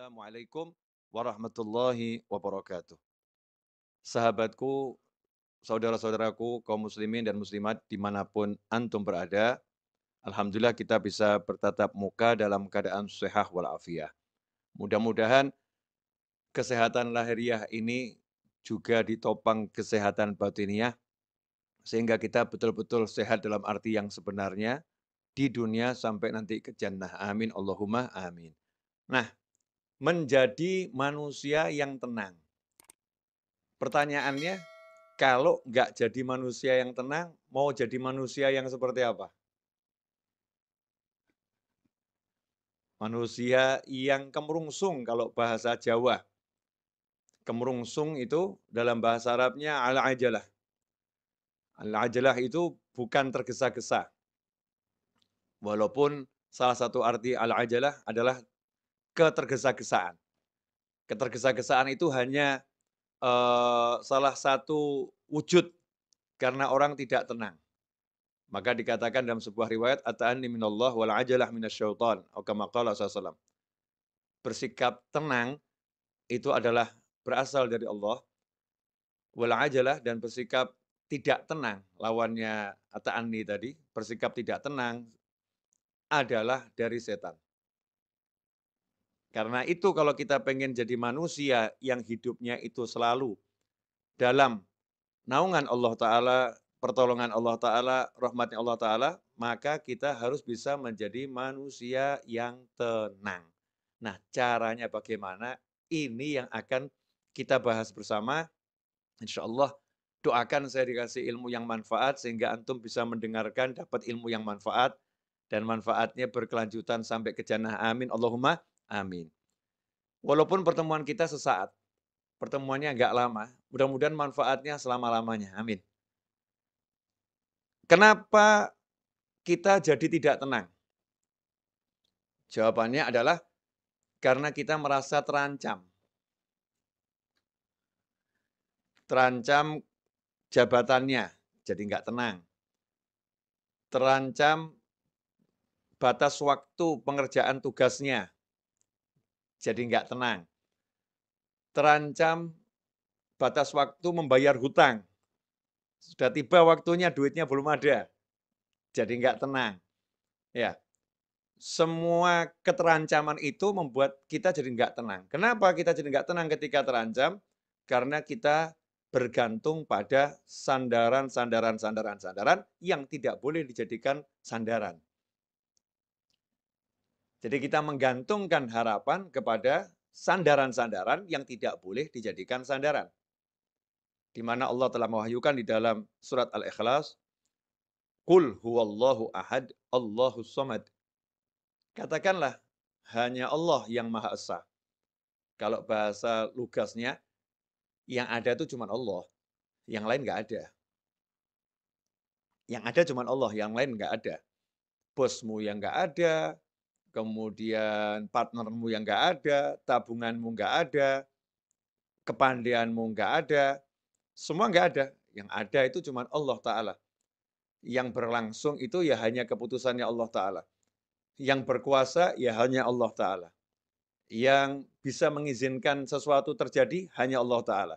Assalamualaikum warahmatullahi wabarakatuh. Sahabatku, saudara-saudaraku, kaum muslimin dan muslimat dimanapun antum berada, Alhamdulillah kita bisa bertatap muka dalam keadaan sehat walafiat. Mudah-mudahan kesehatan lahiriah ini juga ditopang kesehatan batiniah, sehingga kita betul-betul sehat dalam arti yang sebenarnya di dunia sampai nanti ke jannah. Amin, Allahumma amin. Nah, menjadi manusia yang tenang. Pertanyaannya, kalau nggak jadi manusia yang tenang, mau jadi manusia yang seperti apa? Manusia yang kemerungsung kalau bahasa Jawa. Kemerungsung itu dalam bahasa Arabnya al-ajalah. Al-ajalah itu bukan tergesa-gesa. Walaupun salah satu arti al-ajalah adalah ketergesa-gesaan. Ketergesa-gesaan itu hanya salah satu wujud karena orang tidak tenang. Maka dikatakan dalam sebuah riwayat, "Ata'anni minallah wal ajalah minasyaitan." Atau kama qala sallallahu. Bersikap tenang itu adalah berasal dari Allah, wal ajalah dan bersikap tidak tenang, lawannya ata'anni tadi, bersikap tidak tenang adalah dari setan. Karena itu kalau kita pengen jadi manusia yang hidupnya itu selalu dalam naungan Allah Ta'ala, pertolongan Allah Ta'ala, rahmatnya Allah Ta'ala, maka kita harus bisa menjadi manusia yang tenang. Nah, caranya bagaimana? Ini yang akan kita bahas bersama. Insya Allah, doakan saya dikasih ilmu yang manfaat, sehingga antum bisa mendengarkan, dapat ilmu yang manfaat, dan manfaatnya berkelanjutan sampai ke jannah. Amin. Allahumma amin. Walaupun pertemuan kita sesaat, pertemuannya agak lama, mudah-mudahan manfaatnya selama-lamanya. Amin. Kenapa kita jadi tidak tenang? Jawabannya adalah karena kita merasa terancam. Terancam jabatannya, jadi nggak tenang. Terancam batas waktu pengerjaan tugasnya, jadi nggak tenang. Terancam batas waktu membayar hutang. Sudah tiba waktunya, duitnya belum ada, jadi nggak tenang. Ya, semua keterancaman itu membuat kita jadi nggak tenang. Kenapa kita jadi nggak tenang ketika terancam? Karena kita bergantung pada sandaran yang tidak boleh dijadikan sandaran. Jadi kita menggantungkan harapan kepada sandaran-sandaran yang tidak boleh dijadikan sandaran. Di mana Allah telah mewahyukan di dalam surat Al-Ikhlas, "Qul huwallahu ahad, Allahus samad." Katakanlah, hanya Allah yang Maha Esa. Kalau bahasa lugasnya, yang ada itu cuma Allah, yang lain nggak ada. Yang ada cuma Allah, yang lain nggak ada. Bosmu yang nggak ada, kemudian partnermu yang nggak ada, tabunganmu nggak ada, kepandaianmu nggak ada, semua nggak ada. Yang ada itu cuma Allah Ta'ala. Yang berlangsung itu ya hanya keputusannya Allah Ta'ala. Yang berkuasa ya hanya Allah Ta'ala. Yang bisa mengizinkan sesuatu terjadi hanya Allah Ta'ala.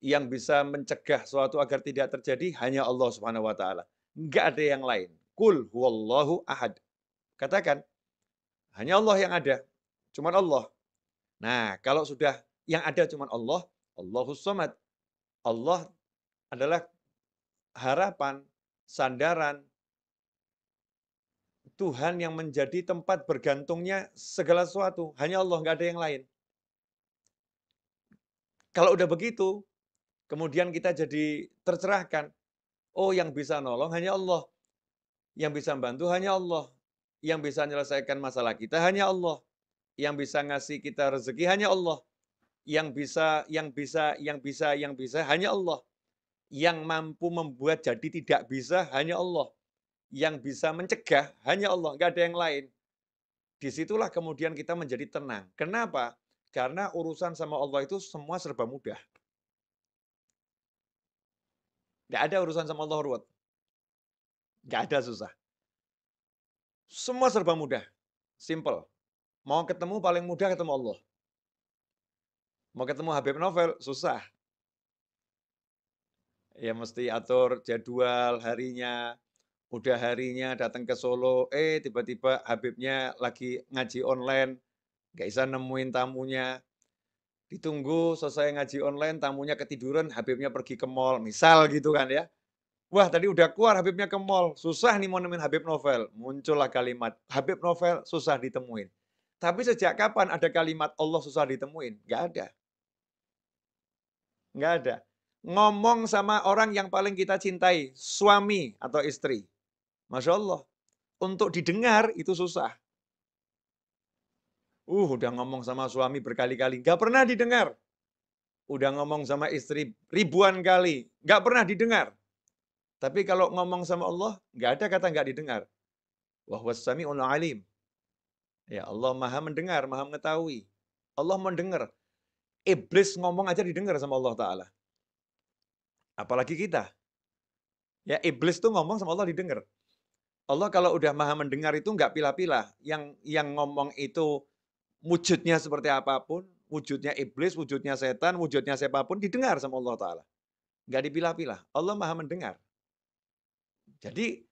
Yang bisa mencegah sesuatu agar tidak terjadi hanya Allah Subhanahu wa Ta'ala. Enggak ada yang lain. Qul huwallahu ahad. Katakan, hanya Allah yang ada. Cuman Allah. Nah, kalau sudah yang ada cuman Allah, Allahus Samad. Allah adalah harapan, sandaran, Tuhan yang menjadi tempat bergantungnya segala sesuatu. Hanya Allah, nggak ada yang lain. Kalau udah begitu, kemudian kita jadi tercerahkan. Oh, yang bisa nolong hanya Allah. Yang bisa membantu hanya Allah. Yang bisa menyelesaikan masalah kita hanya Allah. Yang bisa ngasih kita rezeki hanya Allah. Yang bisa hanya Allah. Yang mampu membuat jadi tidak bisa hanya Allah. Yang bisa mencegah hanya Allah, nggak ada yang lain. Disitulah kemudian kita menjadi tenang. Kenapa? Karena urusan sama Allah itu semua serba mudah. Nggak ada urusan sama Allah ruwet. Nggak ada susah. Semua serba mudah. Simple. Mau ketemu paling mudah ketemu Allah. Mau ketemu Habib Novel, susah. Ya mesti atur jadwal harinya, udah harinya datang ke Solo, tiba-tiba Habibnya lagi ngaji online, nggak bisa nemuin tamunya. Ditunggu selesai ngaji online, tamunya ketiduran, Habibnya pergi ke mall, misal gitu kan ya. Wah, tadi udah keluar Habibnya ke mall, susah nih mau nemuin Habib Novel. Muncullah kalimat, Habib Novel susah ditemuin. Tapi sejak kapan ada kalimat Allah susah ditemuin? Nggak ada. Nggak ada. Ngomong sama orang yang paling kita cintai, suami atau istri. Masya Allah. Untuk didengar itu susah. Udah ngomong sama suami berkali-kali, nggak pernah didengar. Udah ngomong sama istri ribuan kali, nggak pernah didengar. Tapi kalau ngomong sama Allah, nggak ada kata nggak didengar. Wahwas sami'ul alim. Ya Allah maha mendengar, maha mengetahui. Allah mendengar. Iblis ngomong aja didengar sama Allah Ta'ala. Apalagi kita. Ya iblis tuh ngomong sama Allah didengar. Allah kalau udah maha mendengar itu nggak pilah-pilah. Yang ngomong itu wujudnya seperti apapun, wujudnya iblis, wujudnya setan, wujudnya siapapun, didengar sama Allah Ta'ala. Nggak dipilah-pilah. Allah maha mendengar. Jadi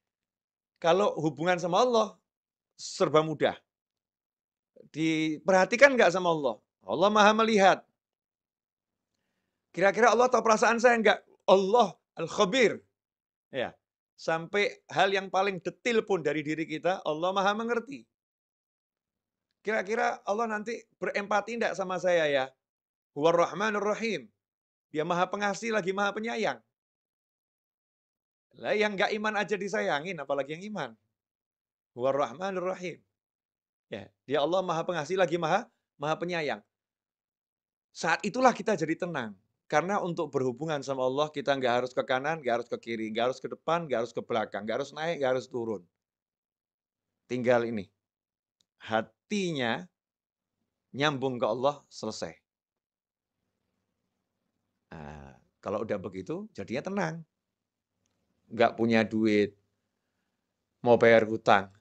kalau hubungan sama Allah serba mudah. Diperhatikan nggak sama Allah? Allah maha melihat. Kira-kira Allah tahu perasaan saya nggak? Allah Al-Khabir. Ya. Sampai hal yang paling detil pun dari diri kita, Allah maha mengerti. Kira-kira Allah nanti berempati enggak sama saya ya? Huwar Rahmanur Rahim. Dia maha pengasih lagi maha penyayang. Lah yang enggak iman aja disayangin, apalagi yang iman. Huwar Rahmanur Rahim. Ya, dia Allah maha pengasih lagi maha penyayang. Saat itulah kita jadi tenang. Karena untuk berhubungan sama Allah, kita nggak harus ke kanan, nggak harus ke kiri, nggak harus ke depan, nggak harus ke belakang, nggak harus naik, nggak harus turun. Tinggal ini, hatinya nyambung ke Allah, selesai. Nah, kalau udah begitu, jadinya tenang. Nggak punya duit, mau bayar hutang.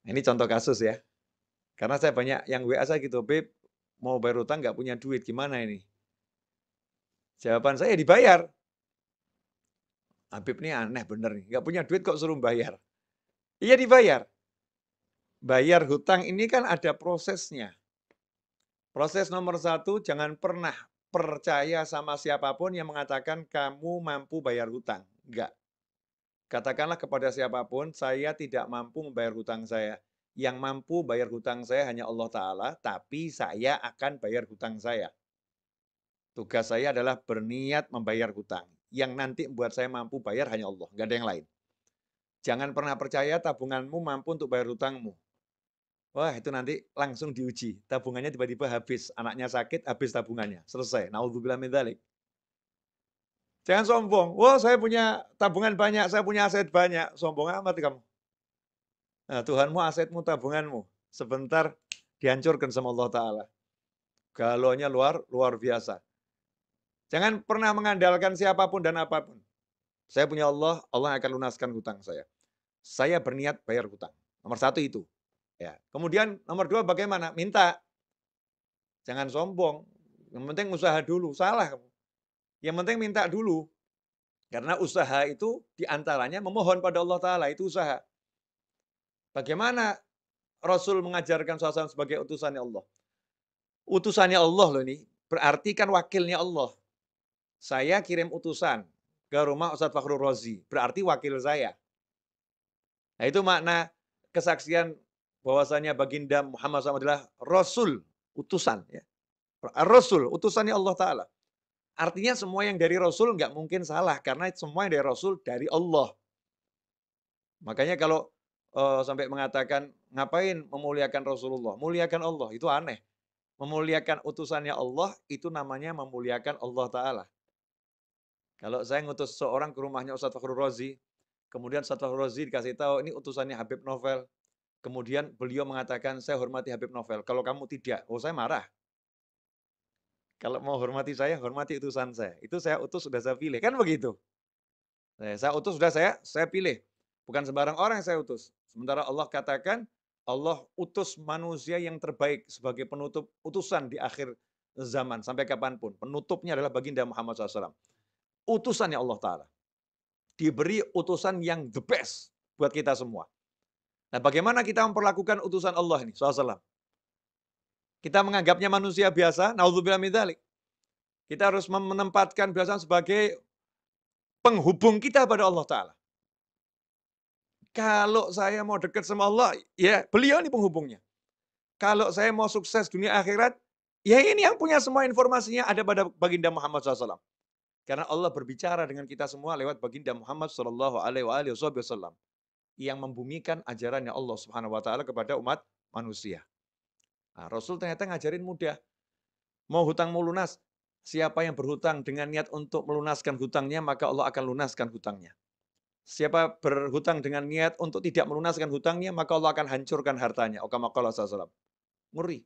Ini contoh kasus ya. Karena saya banyak yang WA saya gitu, Beb, mau bayar hutang nggak punya duit, gimana ini? Jawaban saya dibayar. Habib ini aneh bener nih, nggak punya duit kok suruh bayar. Iya dibayar. Bayar hutang ini kan ada prosesnya. Proses nomor satu, jangan pernah percaya sama siapapun yang mengatakan kamu mampu bayar hutang. Enggak. Katakanlah kepada siapapun, saya tidak mampu membayar hutang saya. Yang mampu bayar hutang saya hanya Allah Ta'ala, tapi saya akan bayar hutang saya. Tugas saya adalah berniat membayar hutang. Yang nanti membuat saya mampu bayar hanya Allah, enggak ada yang lain. Jangan pernah percaya tabunganmu mampu untuk bayar hutangmu. Wah, itu nanti langsung diuji. Tabungannya tiba-tiba habis. Anaknya sakit, habis tabungannya. Selesai. Naudzubillah min dzalik. Jangan sombong. Wah, saya punya tabungan banyak, saya punya aset banyak. Sombong amat kamu. Nah, Tuhanmu, asetmu, tabunganmu. Sebentar dihancurkan sama Allah Ta'ala. Galaunya luar biasa. Jangan pernah mengandalkan siapapun dan apapun. Saya punya Allah, Allah akan lunaskan hutang saya. Saya berniat bayar hutang. Nomor satu itu. Ya. Kemudian nomor dua bagaimana? Minta. Jangan sombong. Yang penting usaha dulu. Salah kamu. Yang penting minta dulu. Karena usaha itu diantaranya memohon pada Allah Ta'ala. Itu usaha. Bagaimana Rasul mengajarkan suasana sebagai utusannya Allah? Utusannya Allah loh ini. Berarti kan wakilnya Allah. Saya kirim utusan ke rumah Ustadz Fakhrul Razi. Berarti wakil saya. Nah itu makna kesaksian bahwasanya baginda Muhammad SAW adalah Rasul. Utusan. Ya. Rasul. Utusannya Allah Ta'ala. Artinya semua yang dari Rasul nggak mungkin salah, karena semua yang dari Rasul dari Allah. Makanya kalau sampai mengatakan, ngapain memuliakan Rasulullah? Muliakan Allah, itu aneh. Memuliakan utusannya Allah, itu namanya memuliakan Allah Ta'ala. Kalau saya ngutus seorang ke rumahnya Ustadz Fakhrul Razi, kemudian Ustadz Fakhrul Razi dikasih tahu, ini utusannya Habib Novel. Kemudian beliau mengatakan, saya hormati Habib Novel. Kalau kamu tidak, saya marah. Kalau mau hormati saya, hormati utusan saya. Itu saya utus, sudah saya pilih. Kan begitu. Saya utus, sudah saya pilih. Bukan sembarang orang yang saya utus. Sementara Allah katakan, Allah utus manusia yang terbaik sebagai penutup utusan di akhir zaman sampai kapanpun. Penutupnya adalah baginda Muhammad SAW. Utusannya Allah Ta'ala. Diberi utusan yang the best buat kita semua. Nah, bagaimana kita memperlakukan utusan Allah ini, SAW? Kita menganggapnya manusia biasa, naudzubillah min dzalik. Kita harus menempatkan beliau sebagai penghubung kita pada Allah Ta'ala. Kalau saya mau dekat sama Allah, ya beliau ini penghubungnya. Kalau saya mau sukses dunia akhirat, ya ini yang punya semua informasinya ada pada baginda Muhammad SAW. Karena Allah berbicara dengan kita semua lewat baginda Muhammad Shallallahu Alaihi Wasallam yang membumikan ajarannya Allah Subhanahu Wa Taala kepada umat manusia. Nah, Rasul ternyata ngajarin mudah. Mau hutang mau lunas, siapa yang berhutang dengan niat untuk melunaskan hutangnya, maka Allah akan lunaskan hutangnya. Siapa berhutang dengan niat untuk tidak melunaskan hutangnya, maka Allah akan hancurkan hartanya. Kama qala sallallahu. Ngeri.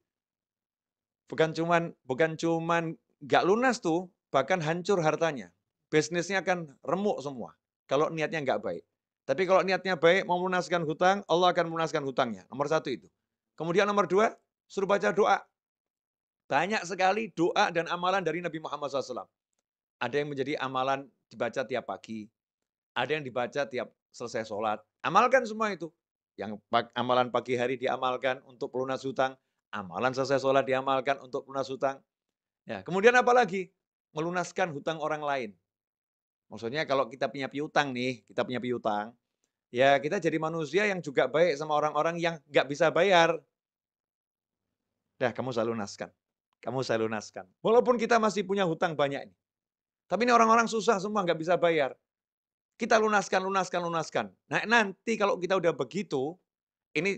Bukan cuman nggak lunas tuh, bahkan hancur hartanya. Bisnisnya akan remuk semua kalau niatnya nggak baik. Tapi kalau niatnya baik, mau melunaskan hutang, Allah akan melunaskan hutangnya. Nomor satu itu. Kemudian nomor dua, suruh baca doa. Banyak sekali doa dan amalan dari Nabi Muhammad SAW. Ada yang menjadi amalan dibaca tiap pagi. Ada yang dibaca tiap selesai sholat. Amalkan semua itu. Yang amalan pagi hari diamalkan untuk pelunas hutang. Amalan selesai sholat diamalkan untuk pelunas hutang. Ya, kemudian apa lagi? Melunaskan hutang orang lain. Maksudnya kalau kita punya piutang nih, kita punya piutang, ya kita jadi manusia yang juga baik sama orang-orang yang nggak bisa bayar. Dah, kamu saya lunaskan. Kamu saya lunaskan. Walaupun kita masih punya hutang banyak ini. Tapi ini orang-orang susah semua, nggak bisa bayar. Kita lunaskan, lunaskan, lunaskan. Nah, nanti kalau kita udah begitu, ini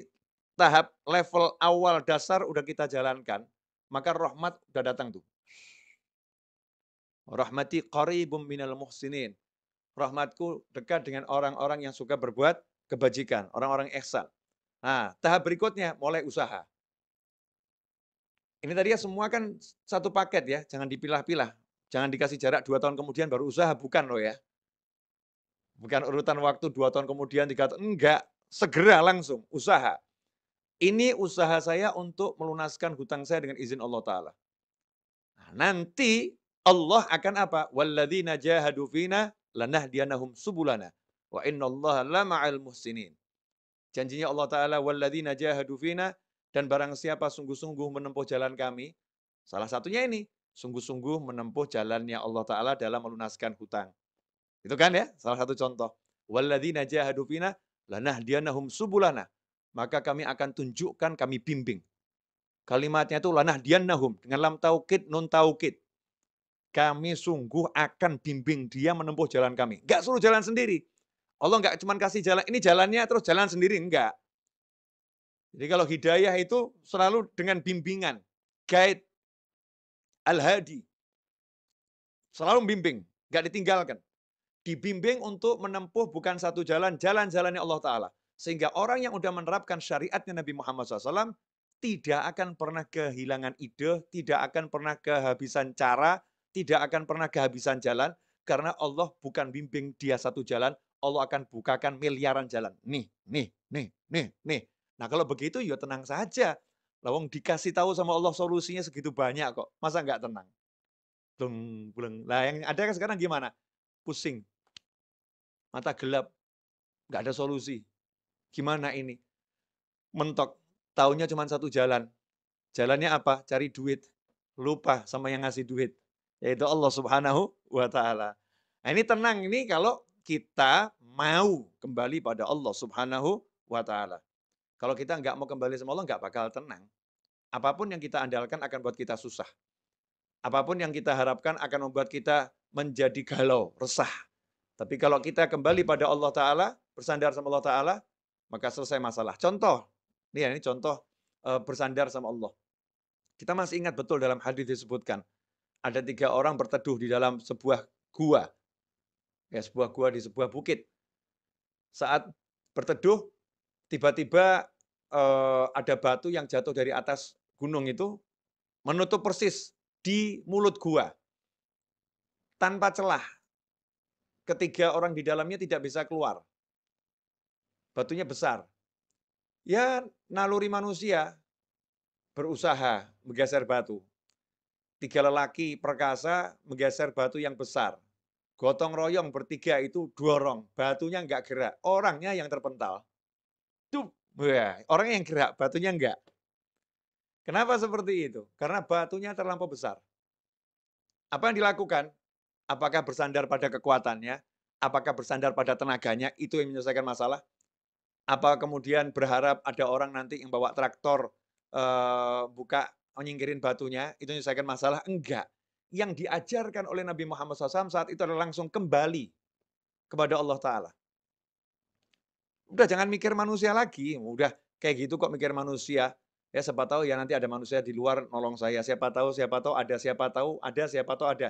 tahap level awal dasar udah kita jalankan, maka rahmat udah datang tuh. Rahmati qaribum minal muhsinin. Rahmatku dekat dengan orang-orang yang suka berbuat kebajikan, orang-orang ihsan. Nah, tahap berikutnya mulai usaha. Ini tadi ya semua kan satu paket ya, jangan dipilah-pilah. Jangan dikasih jarak 2 tahun kemudian baru usaha, bukan loh ya. Bukan urutan waktu 2 tahun kemudian, 3 tahun, enggak. Segera langsung, usaha. Ini usaha saya untuk melunaskan hutang saya dengan izin Allah Ta'ala. Nah, nanti Allah akan apa? وَالَّذِينَ جَاهَدُوا فِينَا لَنَهْدِيَنَّهُمْ سُبُلَنَا وَإِنَّ اللَّهَ لَمَعَ الْمُحْسِنِينَ. Janjinya Allah Ta'ala, وَالَّذِينَ جَاهَدُوا فِينَا, dan barang siapa sungguh-sungguh menempuh jalan kami, salah satunya ini, sungguh-sungguh menempuh jalannya Allah Ta'ala dalam melunaskan hutang. Itu kan ya, salah satu contoh. وَالَّذِينَ جَاهَدُوا فِينَا لَنَهْدِيَنَّهُمْ سُبُلَنَا. Maka kami akan tunjukkan, kami bimbing. Kalimatnya itu lanahdiyannahum dengan lam taukid, nun taukid. Kami sungguh akan bimbing dia menempuh jalan kami. Enggak suruh jalan sendiri. Allah enggak cuma kasih jalan, ini jalannya terus jalan sendiri, enggak. Jadi kalau hidayah itu selalu dengan bimbingan, guide, al-hadi. Selalu membimbing, enggak ditinggalkan. Dibimbing untuk menempuh bukan satu jalan, jalan-jalannya Allah Ta'ala. Sehingga orang yang sudah menerapkan syariatnya Nabi Muhammad SAW tidak akan pernah kehilangan ide, tidak akan pernah kehabisan cara, tidak akan pernah kehabisan jalan, karena Allah bukan bimbing dia satu jalan, Allah akan bukakan miliaran jalan. Nih, nih, nih, nih, nih. Nah kalau begitu ya tenang saja. Lawang dikasih tahu sama Allah solusinya segitu banyak kok. Masa nggak tenang? Bleng, bleng. Nah yang ada kan sekarang gimana? Pusing, mata gelap, nggak ada solusi. Gimana ini? Mentok, taunya cuma satu jalan. Jalannya apa? Cari duit. Lupa sama yang ngasih duit. Yaitu Allah Subhanahu wa Ta'ala. Nah ini tenang ini kalau kita mau kembali pada Allah Subhanahu wa Ta'ala. Kalau kita nggak mau kembali sama Allah, nggak bakal tenang. Apapun yang kita andalkan akan buat kita susah. Apapun yang kita harapkan akan membuat kita menjadi galau, resah. Tapi kalau kita kembali pada Allah Ta'ala, bersandar sama Allah Ta'ala, maka selesai masalah. Contoh, ini contoh bersandar sama Allah. Kita masih ingat betul dalam hadis disebutkan, ada 3 orang berteduh di dalam sebuah gua. Ya, sebuah gua di sebuah bukit. Saat berteduh, tiba-tiba ada batu yang jatuh dari atas gunung itu, menutup persis di mulut gua. Tanpa celah. Ketiga orang di dalamnya tidak bisa keluar. Batunya besar. Ya, naluri manusia berusaha menggeser batu. 3 lelaki perkasa menggeser batu yang besar. Gotong royong bertiga itu dorong, batunya nggak gerak, orangnya yang terpental. Duh, wah, orangnya yang gerak, batunya enggak. Kenapa seperti itu? Karena batunya terlampau besar. Apa yang dilakukan? Apakah bersandar pada kekuatannya? Apakah bersandar pada tenaganya? Itu yang menyelesaikan masalah? Apa kemudian berharap ada orang nanti yang bawa traktor, buka nyingkirin batunya, itu menyelesaikan masalah? Enggak. Yang diajarkan oleh Nabi Muhammad SAW saat itu adalah langsung kembali kepada Allah Ta'ala. Udah jangan mikir manusia lagi, udah kayak gitu kok mikir manusia. Ya siapa tahu ya nanti ada manusia di luar nolong saya, siapa tahu ada, siapa tahu ada, siapa tahu ada.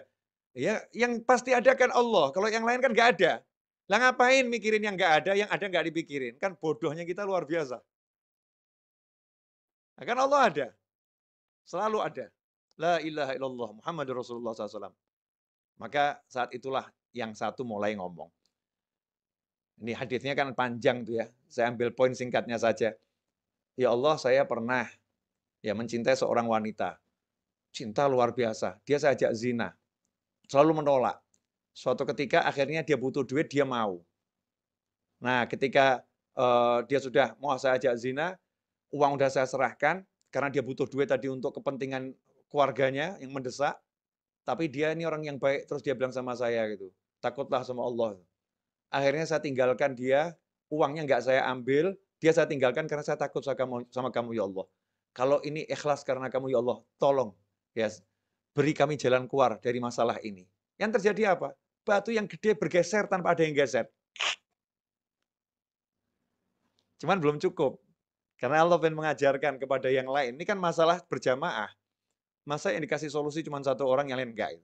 Ya yang pasti ada kan Allah, kalau yang lain kan nggak ada. Lah ngapain mikirin yang nggak ada, yang ada nggak dipikirin? Kan bodohnya kita luar biasa. Nah, kan Allah ada, selalu ada. La ilaha illallah Muhammadur Rasulullah SAW. Maka saat itulah yang satu mulai ngomong. Ini hadisnya kan panjang tuh ya. Saya ambil poin singkatnya saja. Ya Allah, saya pernah ya mencintai seorang wanita. Cinta luar biasa. Dia saya ajak zina. Selalu menolak. Suatu ketika akhirnya dia butuh duit, dia mau. Nah, ketika dia sudah mau saya ajak zina, uang udah saya serahkan karena dia butuh duit tadi untuk kepentingan keluarganya yang mendesak. Tapi dia ini orang yang baik, terus dia bilang sama saya gitu. Takutlah sama Allah. Akhirnya saya tinggalkan dia, uangnya nggak saya ambil, dia saya tinggalkan karena saya takut sama kamu ya Allah. Kalau ini ikhlas karena kamu ya Allah, tolong ya beri kami jalan keluar dari masalah ini. Yang terjadi apa? Batu yang gede bergeser tanpa ada yang geser. Cuman belum cukup. Karena Allah ingin mengajarkan kepada yang lain. Ini kan masalah berjamaah. Masa yang dikasih solusi cuma satu orang, yang lain enggak.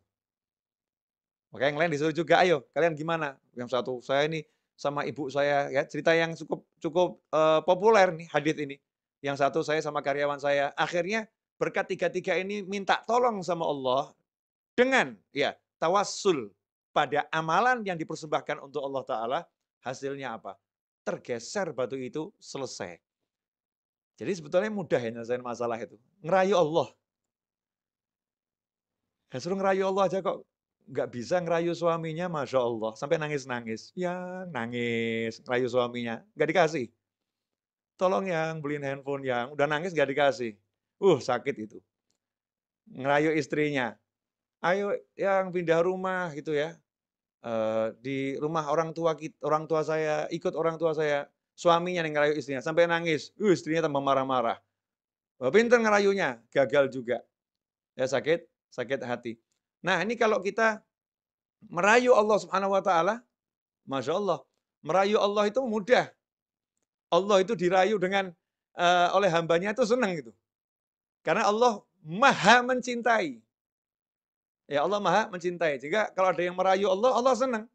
Maka yang lain disuruh juga, ayo kalian gimana? Yang satu, saya ini sama ibu saya, ya cerita yang cukup cukup populer nih hadis ini. Yang satu saya sama karyawan saya. Akhirnya berkat tiga-tiga ini minta tolong sama Allah dengan ya tawassul pada amalan yang dipersembahkan untuk Allah Ta'ala. Hasilnya apa? Tergeser batu itu, selesai. Jadi sebetulnya mudah ya nyelesain masalah itu. Ngerayu Allah. Ya, suruh ngerayu Allah aja kok nggak bisa ngerayu suaminya, Masya Allah. Sampai nangis-nangis. Ya, nangis. Ngerayu suaminya. Nggak dikasih. Tolong yang beliin handphone yang. Udah nangis nggak dikasih. Sakit itu. Ngerayu istrinya. Ayo yang pindah rumah gitu ya. Di rumah orang tua saya, ikut orang tua saya. Suaminya yang ngerayu istrinya. Sampai nangis. Istrinya tambah marah-marah. Pinter ngerayunya. Gagal juga. Ya sakit hati. Nah ini kalau kita merayu Allah Subhanahu wa Ta'ala, Masya Allah, merayu Allah itu mudah. Allah itu dirayu dengan oleh hambanya itu senang gitu. Karena Allah maha mencintai. Ya Allah maha mencintai. Jika kalau ada yang merayu Allah, Allah senang.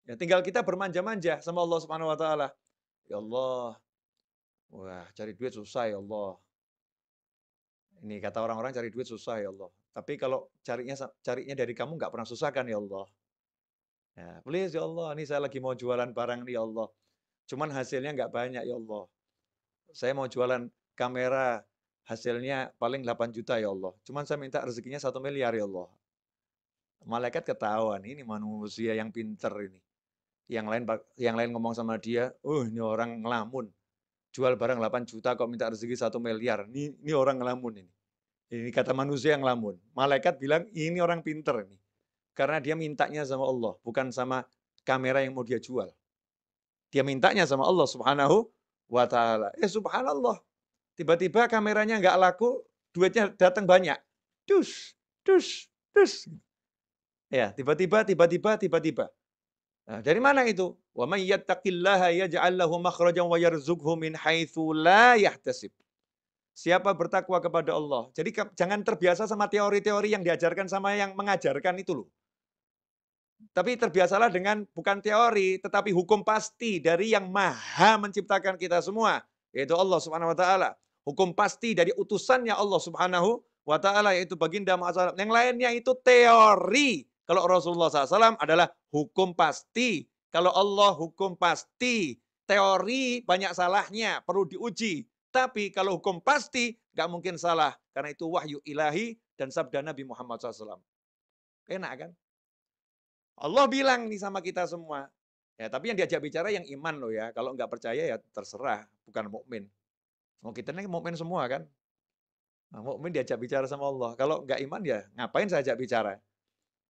Ya tinggal kita bermanja-manja sama Allah Subhanahu wa Ta'ala. Ya Allah, wah cari duit susah ya Allah. Ini kata orang-orang cari duit susah ya Allah. Tapi kalau carinya dari kamu nggak pernah susah kan ya Allah. Ya, please ya Allah, ini saya lagi mau jualan barang nih ya Allah. Cuman hasilnya nggak banyak ya Allah. Saya mau jualan kamera, hasilnya paling 8 juta ya Allah. Cuman saya minta rezekinya 1 miliar ya Allah. Malaikat ketahuan, ini manusia yang pinter ini. Yang lain ngomong sama dia, ini orang ngelamun. Jual barang 8 juta kok minta rezeki 1 miliar. Ini orang ngelamun ini. Ini kata manusia yang ngelamun. Malaikat bilang, ini orang pinter ini. Karena dia mintanya sama Allah, bukan sama kamera yang mau dia jual. Dia mintanya sama Allah Subhanahu wa Ta'ala. Subhanallah. Tiba-tiba kameranya nggak laku, duitnya datang banyak. Dus, dus, dus. Ya, tiba-tiba. Nah, dari mana itu? Wa may yattaqillaha yaj'al lahu makhrajan wa yarzuqhu min haitsu la yahtasib. Siapa bertakwa kepada Allah. Jadi jangan terbiasa sama teori-teori yang diajarkan sama yang mengajarkan itu loh. Tapi terbiasalah dengan bukan teori, tetapi hukum pasti dari yang maha menciptakan kita semua, yaitu Allah Subhanahu wa Ta'ala. Hukum pasti dari utusannya Allah Subhanahu wa Ta'ala, yaitu baginda Muhammad. Yang lainnya itu teori. Kalau Rasulullah SAW adalah hukum pasti. Kalau Allah hukum pasti. Teori banyak salahnya, perlu diuji. Tapi kalau hukum pasti, nggak mungkin salah. Karena itu wahyu ilahi dan sabda Nabi Muhammad SAW. Enak kan? Allah bilang nih sama kita semua. Ya, tapi yang diajak bicara yang iman loh ya. Kalau nggak percaya ya terserah, bukan mukmin. Mau kita ini mukmin semua kan? Nah, mukmin diajak bicara sama Allah. Kalau nggak iman ya ngapain saya ajak bicara?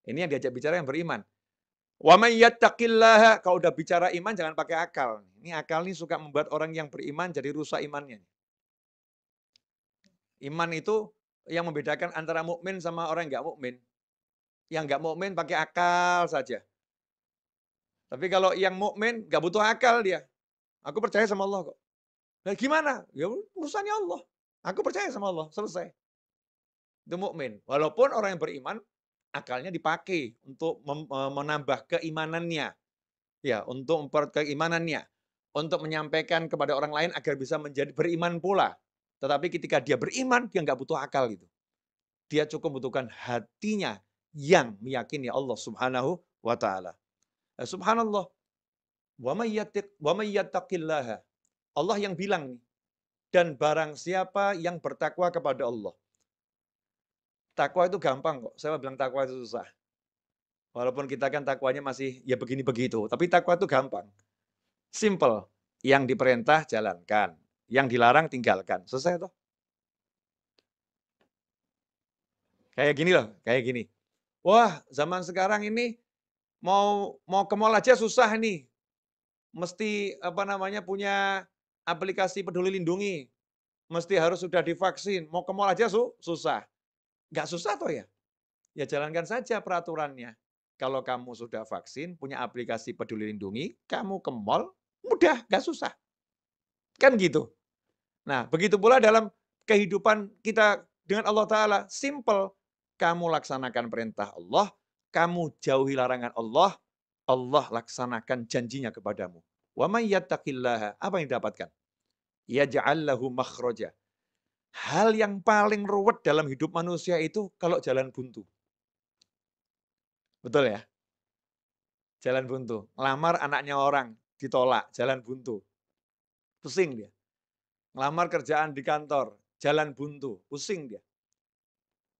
Ini yang diajak bicara yang beriman. Wa may yattaqillaha, kalau udah bicara iman jangan pakai akal. Ini akal ini suka membuat orang yang beriman jadi rusak imannya. Iman itu yang membedakan antara mukmin sama orang yang nggak mukmin. Yang nggak mukmin pakai akal saja. Tapi kalau yang mukmin nggak butuh akal dia. Aku percaya sama Allah kok. Nah, gimana? Ya urusannya Allah. Aku percaya sama Allah, selesai. Itu mukmin. Walaupun orang yang beriman akalnya dipakai untuk menambah keimanannya. Ya, untuk memperkuat keimanannya, untuk menyampaikan kepada orang lain agar bisa menjadi beriman pula. Tetapi ketika dia beriman, dia nggak butuh akal gitu. Dia cukup membutuhkan hatinya yang meyakini Allah Subhanahu wa taala. Subhanallah. Wa may yattaqillaha. Allah yang bilang nih, dan barang siapa yang bertakwa kepada Allah. Takwa itu gampang kok. Saya bilang takwa itu susah. Walaupun kita kan takwanya masih ya begini begitu, tapi takwa itu gampang. Simple. Yang diperintah jalankan, yang dilarang tinggalkan. Selesai toh? Kayak gini loh, kayak gini. Wah, zaman sekarang ini mau ke mall aja susah nih. Mesti punya aplikasi Peduli Lindungi. Mesti harus sudah divaksin. Mau ke mall aja susah. Nggak susah toh ya? Ya jalankan saja peraturannya. Kalau kamu sudah vaksin, punya aplikasi Peduli Lindungi, kamu ke mall, mudah, nggak susah. Kan gitu. Nah, begitu pula dalam kehidupan kita dengan Allah Ta'ala, simple. Kamu laksanakan perintah Allah, kamu jauhi larangan Allah, Allah laksanakan janjinya kepadamu. Wa may yattaqillaha, apa yang didapatkan? Yaj'al lahu makhraja. Hal yang paling ruwet dalam hidup manusia itu kalau jalan buntu. Betul ya? Jalan buntu. Ngelamar anaknya orang, ditolak, jalan buntu. Pusing dia. Ngelamar kerjaan di kantor, jalan buntu, pusing dia.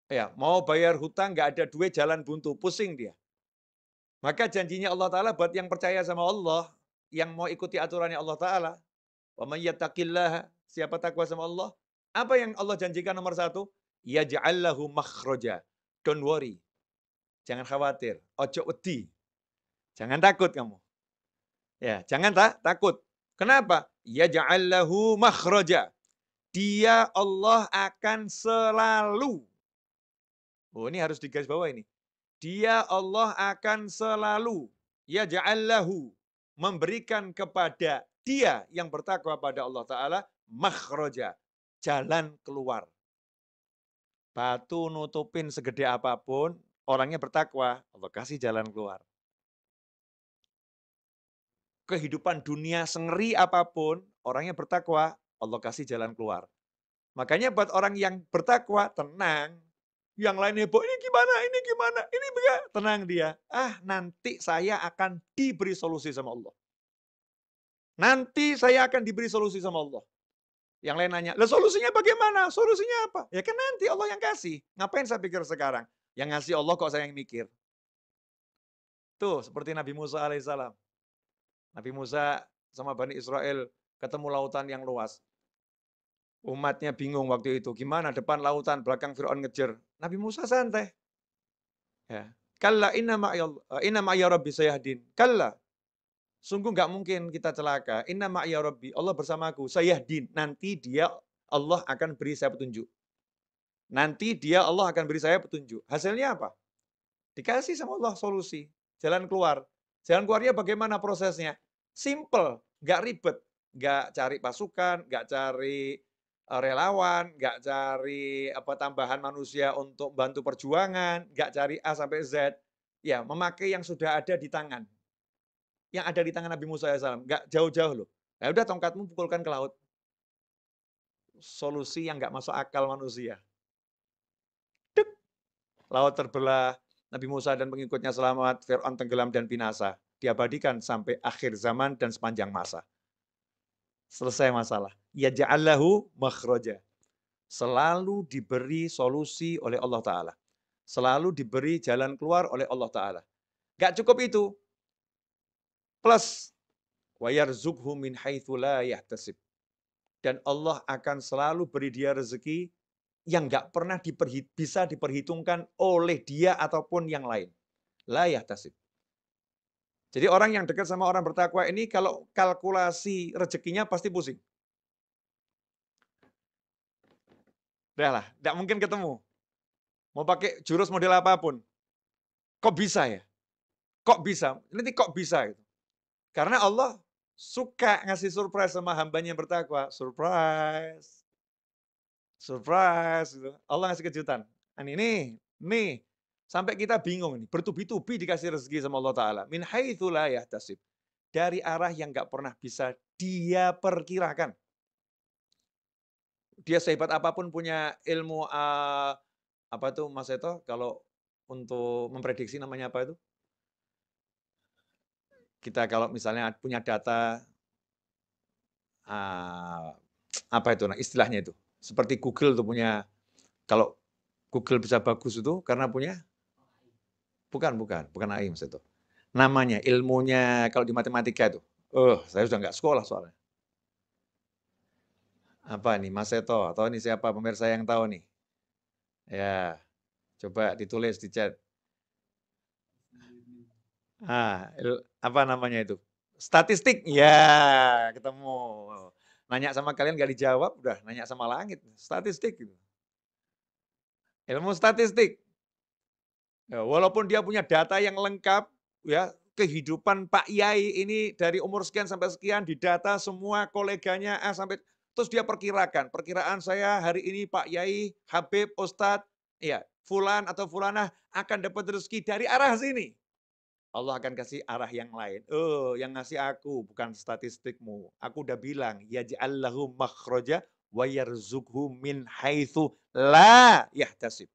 Ya, mau bayar hutang nggak ada duit, jalan buntu, pusing dia. Maka janjinya Allah Ta'ala buat yang percaya sama Allah, yang mau ikuti aturannya Allah Ta'ala, wa may yattaqillaha, siapa takwa sama Allah, apa yang Allah janjikan nomor satu? Yaj'al lahu makhraja. Don't worry. Jangan khawatir. Ojo wedi. Jangan takut kamu. Ya, jangan takut. Kenapa? Yaj'al lahu makhraja. Dia Allah akan selalu. Oh, ini harus digaris bawah ini. Dia Allah akan selalu yaj'allahu, memberikan kepada dia yang bertakwa pada Allah Ta'ala makhraja, jalan keluar. Batu nutupin segede apapun, orangnya bertakwa, Allah kasih jalan keluar. Kehidupan dunia sengeri apapun, orangnya bertakwa, Allah kasih jalan keluar. Makanya buat orang yang bertakwa, tenang. Yang lain heboh, ini gimana, ini bagaimana. Tenang dia. Nanti saya akan diberi solusi sama Allah. Nanti saya akan diberi solusi sama Allah. Yang lain nanya, lah solusinya bagaimana? Solusinya apa? Ya kan nanti Allah yang kasih. Ngapain saya pikir sekarang? Yang ngasih Allah kok saya yang mikir. Tuh, seperti Nabi Musa alaihissalam. Nabi Musa sama Bani Israel ketemu lautan yang luas. Umatnya bingung waktu itu. Gimana depan lautan, belakang Fir'aun ngejar. Nabi Musa santai. Ya. Kalla inna ma'ya rabbi sayahdin. Kalla. Sungguh nggak mungkin kita celaka. Inna ma'ya rabbi. Allah bersamaku. Sayahdin. Nanti dia Allah akan beri saya petunjuk. Nanti dia Allah akan beri saya petunjuk. Hasilnya apa? Dikasih sama Allah solusi. Jalan keluar. Jalan keluarnya bagaimana prosesnya? Simple. Nggak ribet. Nggak cari pasukan. Nggak cari relawan, nggak cari tambahan manusia untuk bantu perjuangan, nggak cari A sampai Z, ya memakai yang sudah ada di tangan. Yang ada di tangan Nabi Musa AS, nggak jauh-jauh loh. Ya udah tongkatmu pukulkan ke laut. Solusi yang nggak masuk akal manusia. Dek. Laut terbelah, Nabi Musa dan pengikutnya selamat, Fir'aun tenggelam dan binasa. Diabadikan sampai akhir zaman dan sepanjang masa. Selesai masalah. Ya ja'allahu makhraja. Selalu diberi solusi oleh Allah Ta'ala. Selalu diberi jalan keluar oleh Allah Ta'ala. Gak cukup itu. Plus, wa yarzuqhu min haitsu la yahtasib. Dan Allah akan selalu beri dia rezeki yang gak pernah bisa diperhitungkan oleh dia ataupun yang lain. La yahtasib. Jadi orang yang dekat sama orang bertakwa ini kalau kalkulasi rezekinya pasti pusing. Udah lah, tidak mungkin ketemu. Mau pakai jurus model apapun. Kok bisa ya? Kok bisa? Nanti kok bisa? Gitu. Karena Allah suka ngasih surprise sama hambanya yang bertakwa. Surprise. Surprise. Gitu. Allah ngasih kejutan. Nih. Sampai kita bingung nih. Bertubi-tubi dikasih rezeki sama Allah Ta'ala. Min haitsu la yahtasib. Dari arah yang nggak pernah bisa dia perkirakan. Dia sehebat apapun punya ilmu apa tuh Mas Eto kalau untuk memprediksi namanya apa itu? Kita kalau misalnya punya data apa itu nah, istilahnya itu. Seperti Google tuh punya kalau Google bisa bagus itu karena punya bukan AI Mas Eto. Namanya ilmunya kalau di matematika itu. Saya sudah nggak sekolah soalnya. Apa nih Mas Eto atau ini siapa pemirsa yang tahu nih? Ya, coba ditulis di chat. Apa namanya itu? Statistik. Ya, ketemu. Nanya sama kalian nggak dijawab, udah nanya sama langit. Statistik. Gitu. Ilmu statistik. Ya, walaupun dia punya data yang lengkap, ya kehidupan Pak Yai ini dari umur sekian sampai sekian didata semua koleganya sampai terus dia perkiraan saya hari ini Pak Yai, Habib, Ustadz, ya Fulan atau Fulanah akan dapat rezeki dari arah sini. Allah akan kasih arah yang lain. Yang ngasih aku bukan statistikmu. Aku udah bilang, yaj'allahu makhraja wa yarzuqhu min haitsu la yahtasib.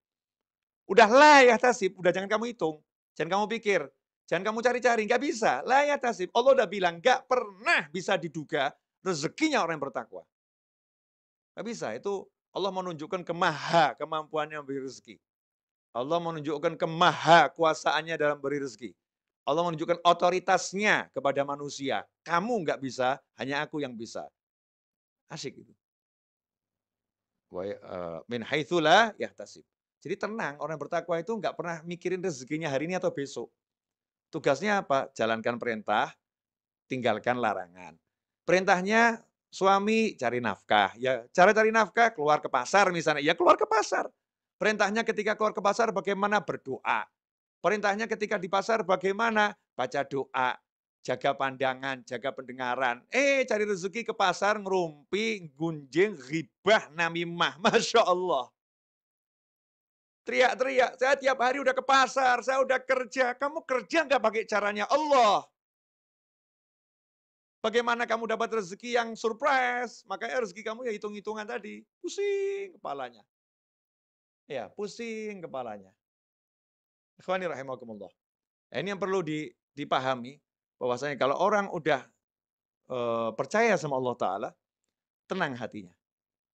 Udah la yahtasib, udah jangan kamu hitung. Jangan kamu pikir. Jangan kamu cari-cari, nggak bisa. La yahtasib. Allah udah bilang, nggak pernah bisa diduga rezekinya orang yang bertakwa. Nggak bisa, itu Allah menunjukkan kemampuannya memberi rezeki. Allah menunjukkan kuasaannya dalam beri rezeki. Allah menunjukkan otoritasnya kepada manusia. Kamu nggak bisa, hanya aku yang bisa. Asyik itu. Min haitsu la yahtasib. Jadi tenang, orang bertakwa itu nggak pernah mikirin rezekinya hari ini atau besok. Tugasnya apa? Jalankan perintah, tinggalkan larangan. Perintahnya suami cari nafkah. Ya, cara cari nafkah keluar ke pasar misalnya. Ya keluar ke pasar. Perintahnya ketika keluar ke pasar bagaimana berdoa. Perintahnya ketika di pasar bagaimana? Baca doa, jaga pandangan, jaga pendengaran. Cari rezeki ke pasar, ngerumpi, gunjing, ghibah, namimah. Masya Allah. Teriak-teriak, saya tiap hari udah ke pasar, saya udah kerja. Kamu kerja nggak pakai caranya Allah? Bagaimana kamu dapat rezeki yang surprise? Makanya rezeki kamu ya hitung-hitungan tadi. Pusing kepalanya. Ya, pusing kepalanya. Ikhwani rahimakumullah. Ini yang perlu dipahami, bahwasanya kalau orang udah percaya sama Allah Ta'ala, tenang hatinya.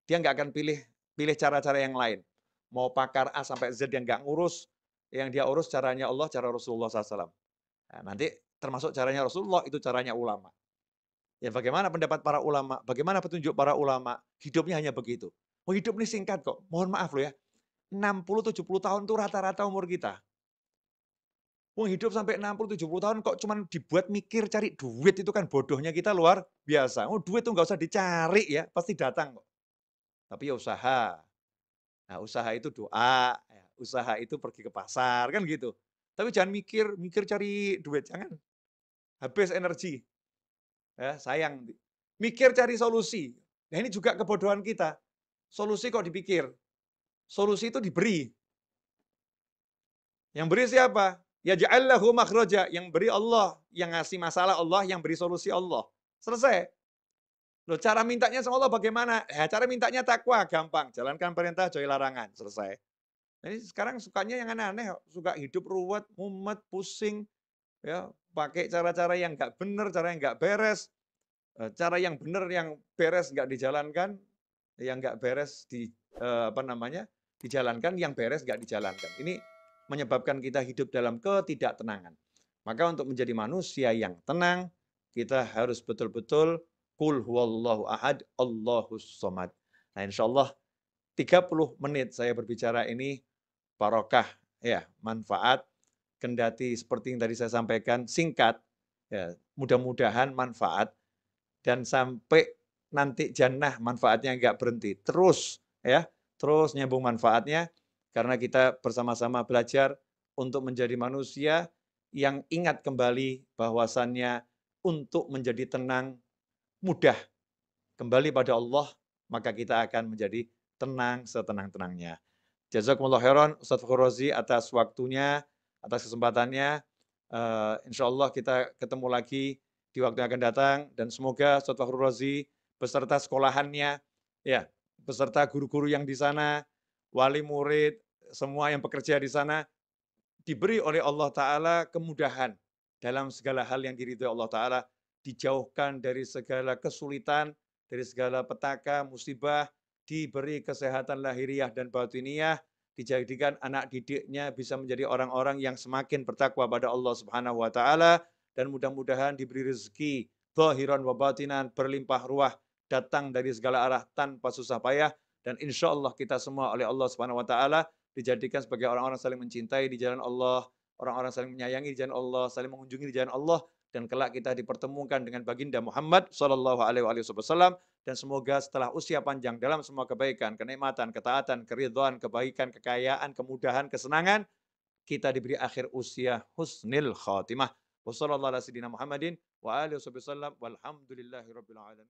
Dia nggak akan pilih cara-cara yang lain. Mau pakar A sampai Z yang nggak ngurus, yang dia urus caranya Allah, cara Rasulullah SAW. Nah, nanti termasuk caranya Rasulullah, itu caranya ulama. Ya bagaimana pendapat para ulama, bagaimana petunjuk para ulama, hidupnya hanya begitu. Oh hidup ini singkat kok, mohon maaf loh ya. 60-70 tahun itu rata-rata umur kita. Wong hidup sampai 60-70 tahun kok cuman dibuat mikir cari duit itu kan bodohnya kita luar biasa. Oh duit tuh nggak usah dicari ya, pasti datang kok. Tapi ya usaha. Nah usaha itu doa, ya. Usaha itu pergi ke pasar, kan gitu. Tapi jangan mikir cari duit, jangan. Habis energi. Ya, sayang. Mikir cari solusi. Nah ini juga kebodohan kita. Solusi kok dipikir. Solusi itu diberi. Yang beri siapa? Ya ja'allahu makhraja, yang beri Allah, yang ngasih masalah Allah, yang beri solusi Allah. Selesai. Loh, cara mintanya sama Allah bagaimana? Ya, cara mintanya takwa, gampang. Jalankan perintah, jauhi larangan. Selesai. Ini sekarang sukanya yang aneh-aneh, suka hidup ruwet, mumet, pusing, ya, pakai cara-cara yang nggak benar, cara yang nggak beres, cara yang benar, yang beres nggak dijalankan, yang nggak beres apa namanya, dijalankan, yang beres nggak dijalankan. Ini menyebabkan kita hidup dalam ketidaktenangan. Maka untuk menjadi manusia yang tenang, kita harus betul-betul qul huwallahu ahad, Allahus somad. Nah, insyaallah 30 menit saya berbicara ini barokah, ya, manfaat, kendati seperti yang tadi saya sampaikan, singkat, ya, mudah-mudahan manfaat, dan sampai nanti jannah manfaatnya nggak berhenti. Terus, ya, terus nyambung manfaatnya, karena kita bersama-sama belajar untuk menjadi manusia yang ingat kembali bahwasannya untuk menjadi tenang mudah kembali pada Allah, maka kita akan menjadi tenang setenang-tenangnya. Jazakumullah khairan Ustaz Fakhr Razi atas waktunya, atas kesempatannya. Insyaallah kita ketemu lagi di waktu yang akan datang, dan semoga Ustaz Fakhr Razi beserta sekolahannya, ya, beserta guru-guru yang di sana, wali murid, semua yang bekerja di sana diberi oleh Allah Ta'ala kemudahan dalam segala hal yang diridhoi Allah Ta'ala, dijauhkan dari segala kesulitan, dari segala petaka, musibah, diberi kesehatan lahiriah dan batiniah, dijadikan anak didiknya bisa menjadi orang-orang yang semakin bertakwa pada Allah Subhanahu wa taala, dan mudah-mudahan diberi rezeki zahiran wa batinan, berlimpah ruah, datang dari segala arah tanpa susah payah, dan insya Allah kita semua oleh Allah Subhanahu wa taala dijadikan sebagai orang-orang saling mencintai di jalan Allah, orang-orang saling menyayangi di jalan Allah, saling mengunjungi di jalan Allah, dan kelak kita dipertemukan dengan baginda Muhammad sallallahu alaihi wasallam, dan semoga setelah usia panjang dalam semua kebaikan, kenikmatan, ketaatan, keridhaan, kebaikan, kekayaan, kemudahan, kesenangan, kita diberi akhir usia husnil khatimah. Wassallallahu ala sayyidina Muhammadin wa alihi wasallam walhamdulillahi rabbil alamin.